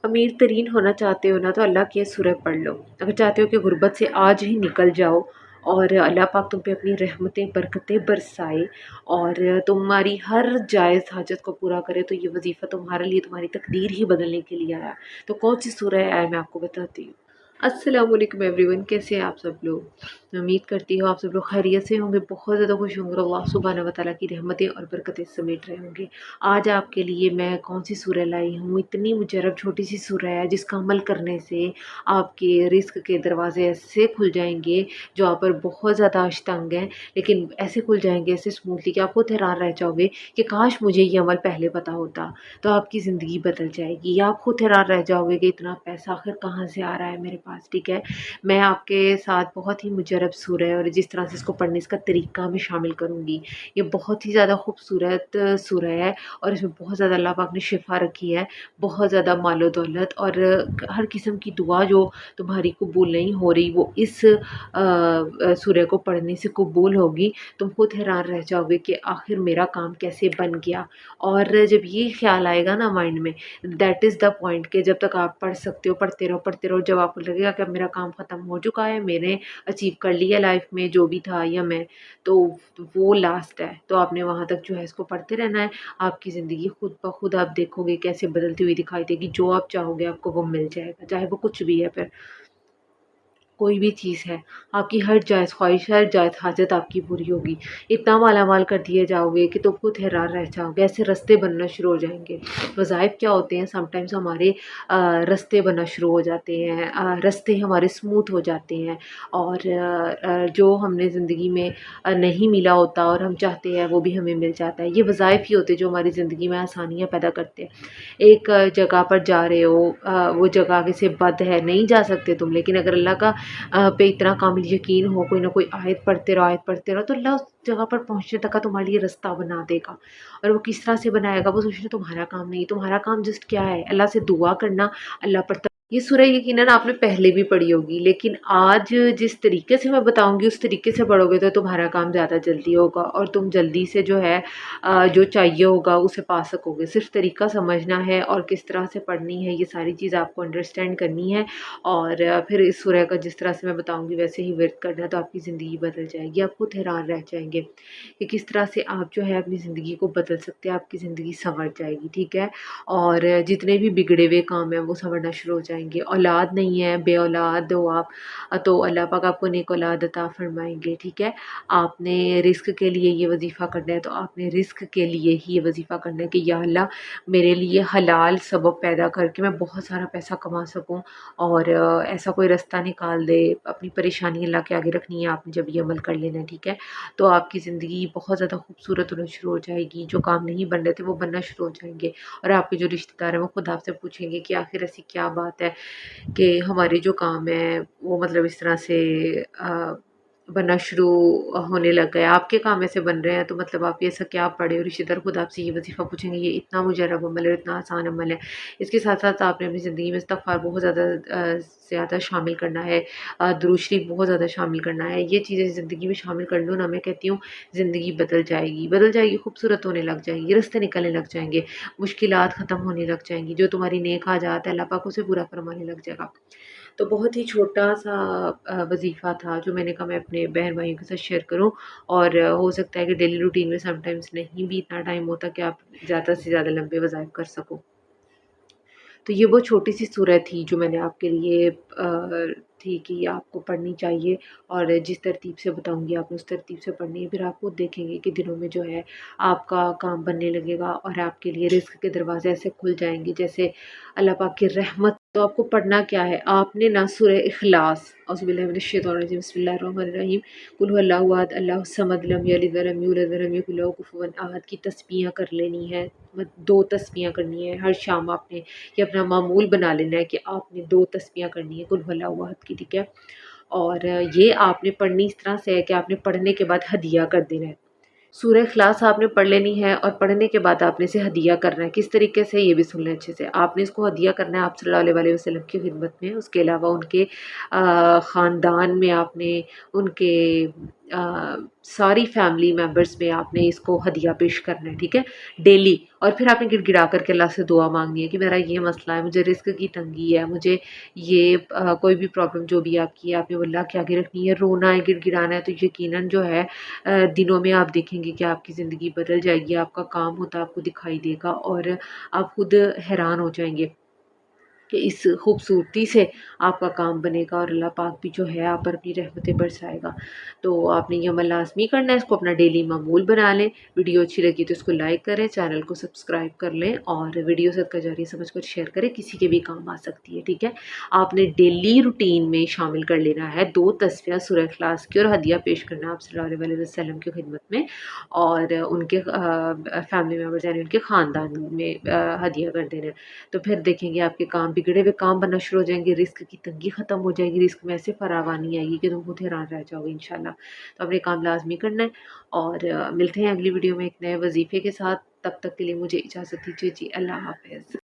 अमीर तरीन होना चाहते हो ना तो अल्लाह की ये सूरह पढ़ लो। अगर चाहते हो कि गुर्बत से आज ही निकल जाओ और अल्लाह पाक तुम पे अपनी रहमतें बरकतें बरसाए और तुम्हारी हर जायज़ हाजत को पूरा करे, तो ये वजीफ़ा तुम्हारे लिए तुम्हारी तकदीर ही बदलने के लिए आया। तो कौन सी सूरह है मैं आपको बताती हूँ। अस्सलाम वालेकुम एवरीवन, कैसे हैं आप सब लोग। मैं उम्मीद करती हूँ आप सब लोग खैरियत से होंगे, बहुत ज़्यादा खुश होंगे, अल्लाह सुब्हानहू व तआला की रहमतें और बरकतें समेट रहे होंगे। आज आपके लिए मैं कौन सी सूरह लाई हूँ, इतनी मुजरब छोटी सी सूरह है जिसका अमल करने से आपके रिस्क के दरवाजे ऐसे खुल जाएंगे जो आप पर बहुत ज़्यादा अशतंग हैं, लेकिन ऐसे खुल जाएंगे ऐसे स्मूथली कि आप खुद हैरान रह जाओगे कि काश मुझे ये अमल पहले पता होता। तो आपकी ज़िंदगी बदल जाएगी, या आप खुद हैरान रह जाओगे कि इतना पैसा आखिर कहाँ से आ रहा है मेरे पास। ठीक है, मैं आपके साथ बहुत ही मुजरब सूरह है और जिस तरह से इसको पढ़ने इसका तरीका मैं शामिल करूँगी। ये बहुत ही ज़्यादा खूबसूरत सूरह है और इसमें बहुत ज़्यादा अल्लाह पाक ने शिफा रखी है, बहुत ज़्यादा मालो दौलत और हर किस्म की दुआ जो तुम्हारी कबूल नहीं हो रही वो इस सूरह को पढ़ने से कबूल होगी। तुम खुद हैरान रह जाओगे कि आखिर मेरा काम कैसे बन गया। और जब ये ख्याल आएगा ना माइंड में, दैट इज़ द पॉइंट कि जब तक आप पढ़ सकते हो पढ़ते रहो, जब आपको लगेगा कि अब मेरा काम ख़त्म हो चुका है, मैंने अचीव कर लिया लाइफ में जो भी था, या मैं तो वो लास्ट है, तो आपने वहाँ तक जो है इसको पढ़ते रहना है। आपकी ज़िंदगी खुद ब खुद आप देखोगे कैसे बदलती हुई दिखाई देगी। जो आप चाहोगे आपको वो मिल जाएगा, चाहे वो कुछ भी है। फिर कोई भी चीज़ है, आपकी हर जायज़ ख्वाहिश, हर जायज़ हाजत आपकी पूरी होगी। इतना मालामाल कर दिए जाओगे कि तुम खुद हैरान रह जाओगे, ऐसे रास्ते बनना शुरू हो जाएँगे। वज़ाइफ क्या होते हैं, समटाइम्स हमारे रास्ते बनना शुरू हो जाते हैं, रास्ते हमारे स्मूथ हो जाते हैं और जो हमने ज़िंदगी में नहीं मिला होता और हम चाहते हैं वो भी हमें मिल जाता है। ये वज़ाइफ ही होते हैं जो हमारी ज़िंदगी में आसानियाँ पैदा करते हैं। एक जगह पर जा रहे हो, वो जगह आगे से बंद है, नहीं जा सकते तुम, लेकिन अगर अल्लाह का पे इतना कामिल यकीन हो, कोई ना कोई आयत पढ़ते रहो तो अल्लाह उस जगह पर पहुँचने तक का तुम्हारे लिए रास्ता बना देगा। और वो किस तरह से बनाएगा वो सोचना तुम्हारा काम नहीं, तुम्हारा काम जस्ट क्या है, अल्लाह से दुआ करना, अल्लाह पर ये सूरह यकीनन आपने पहले भी पढ़ी होगी, लेकिन आज जिस तरीके से मैं बताऊँगी उस तरीके से पढ़ोगे तो तुम्हारा काम ज़्यादा जल्दी होगा और तुम जल्दी से जो है जो चाहिए होगा उसे पा सकोगे। सिर्फ़ तरीका समझना है और किस तरह से पढ़नी है, ये सारी चीज़ आपको अंडरस्टैंड करनी है और फिर इस सूरह का जिस तरह से मैं बताऊँगी वैसे ही वर्क करना, तो आपकी ज़िंदगी बदल जाएगी। आप खुद हैरान रह जाएँगे कि किस तरह से आप जो है अपनी ज़िंदगी को बदल सकते हैं, आपकी ज़िंदगी सँवर जाएगी। ठीक है, और जितने भी बिगड़े हुए काम हैं वो सँवरना शुरू हो जाएँगे। औलाद नहीं है, बे-औलाद हो आप, तो अल्लाह पाक आपको नेक औलाद अता फ़रमाएँगे। ठीक है, आपने रिज़्क के लिए ये वज़ीफ़ा करना है तो आपने रिज़्क के लिए ही ये वज़ीफ़ा करना है कि या अल्लाह मेरे लिए हलाल सबब पैदा करके मैं बहुत सारा पैसा कमा सकूँ और ऐसा कोई रास्ता निकाल दे। अपनी परेशानी अल्लाह के आगे रखनी है आपने, जब ये अमल कर लेना है। ठीक है, तो आपकी ज़िंदगी बहुत ज़्यादा खूबसूरत होना शुरू हो जाएगी। जो काम नहीं बन रहे थे वो बनना शुरू हो जाएँगे और आपके जो रिश्तेदार हैं वो खुद आपसे पूछेंगे कि आखिर ऐसी क्या बात है कि हमारे जो काम है वो मतलब इस तरह से बनना शुरू होने लग गया, आपके काम ऐसे बन रहे हैं तो मतलब आप ये ऐसा क्या पढ़े हो। रिश्तेदार खुद आपसे ये वजीफ़ा पूछेंगे, ये इतना मुजरब अमल है, इतना आसान अमल है। इसके साथ साथ आपने अपनी ज़िंदगी में इस्तिग़फ़ार बहुत ज़्यादा शामिल करना है, दुरूद शरीफ बहुत ज़्यादा शामिल करना है। ये चीज़ें ज़िंदगी में शामिल कर लो ना, मैं कहती हूँ ज़िंदगी बदल जाएगी, खूबसूरत होने लग जाएगी, रास्ते निकलने लग जाएंगे, मुश्किलात ख़त्म होने लग जाएंगी, जो तुम्हारी नेक हाजात है अल्लाह पाक उसे पूरा फरमाने लग जाएगा। तो बहुत ही छोटा-सा वज़ीफ़ा था जो मैंने कहा मैं अपने बहन-भाइयों के साथ शेयर करूँ और हो सकता है कि डेली रूटीन में समटाइम्स नहीं भी इतना टाइम होता कि आप ज़्यादा से ज़्यादा लंबे वज़ाइफ़ कर सको। तो ये वो छोटी-सी सूरत थी जो मैंने आपके लिए थी कि ये आपको पढ़नी चाहिए और जिस तरतीब से बताऊँगी आपने उस तरतीब से पढ़नी है। फिर आप खुद देखेंगे कि दिनों में जो है आपका काम बनने लगेगा और आपके लिए रिज़्क के दरवाज़े ऐसे खुल जाएँगे जैसे अल्लाह पाक की रहमत। तो आपको पढ़ना क्या है? आपने ना सूरह इख़लास औज़ुबिल्लाहि मिनश्शैतानिर्रजीम बिस्मिल्लाहिर्रहमानिर्रहीम कुल हुवल्लाहु अहद अल्लाहुस समद लम यलिद वलम यूलद वलम यकुल लहू कुफुवन अहद की तस्बीह कर लेनी है। 2 तस्बीह करनी है हर शाम आपने, ये अपना मामूल बना लेना है कि आपने 2 तस्बीह करनी है कुल हुवल्लाहु अहद की। ठीक है, और ये आपने पढ़नी इस तरह से है कि आपने पढ़ने के बाद हदिया कर देना है। सूरह इख़लास आपने पढ़ लेनी है और पढ़ने के बाद आपने इसे हदिया करना है। किस तरीके से, ये भी सुन लें अच्छे से। आपने इसको हदिया करना है आप सल्लल्लाहु अलैहि वसल्लम की खिदमत में, उसके अलावा उनके ख़ानदान में आपने, उनके ساری فیملی ممبرس میں آپ نے اس کو ہدیہ پیش کرنا ہے، ٹھیک ہے، ڈیلی. اور پھر آپ نے گڑ گڑا کر کے اللہ سے دعا مانگنی ہے کہ میرا یہ مسئلہ ہے، مجھے رزق کی تنگی ہے، مجھے یہ کوئی بھی پرابلم جو بھی آپ کی ہے آپ نے وہ اللہ کے آگے رکھنی ہے. رونا ہے، گڑ گڑانا ہے، تو یقیناً جو ہے دنوں میں آپ دیکھیں گے کہ آپ کی زندگی بدل جائے گی، آپ کا کام ہوتا آپ کو دکھائی دے گا، اور آپ خود حیران ہو جائیں گے کہ اس خوبصورتی سے آپ کا کام بنے گا، اور اللہ پاک بھی جو ہے آپ پر اپنی رحمتیں برسائے گا. تو آپ نے یہ عمل لازمی کرنا ہے، اس کو اپنا ڈیلی معمول بنا لیں. ویڈیو اچھی لگی تو اس کو لائک کریں، چینل کو سبسکرائب کر لیں، اور ویڈیو صدقہ جاریہ سمجھ کر شیئر کریں، کسی کے بھی کام آ سکتی ہے، ٹھیک ہے. آپ نے ڈیلی روٹین میں شامل کر لینا ہے 2 تصفیہ سورہ اخلاص کی، اور ہدیہ پیش کرنا ہے آپ صلی اللہ علیہ وسلم کی خدمت میں، اور ان کے فیملی ممبرز یعنی ان کے خاندان میں ہدیہ کر دینا ہے. تو پھر دیکھیں گے آپ کے کام بگڑے ہوئے کام بننا شروع ہو جائیں گے، رزق کی تنگی ختم ہو جائے گی، رزق میں ایسے فراوانی آئے گی کہ تم خود حیران رہ جاؤ گے انشاءاللہ. تو اپنے کام لازمی کرنا ہے، اور ملتے ہیں اگلی ویڈیو میں ایک نئے وظیفے کے ساتھ. تب تک کے لیے مجھے اجازت دیجیے جی، اللہ حافظ.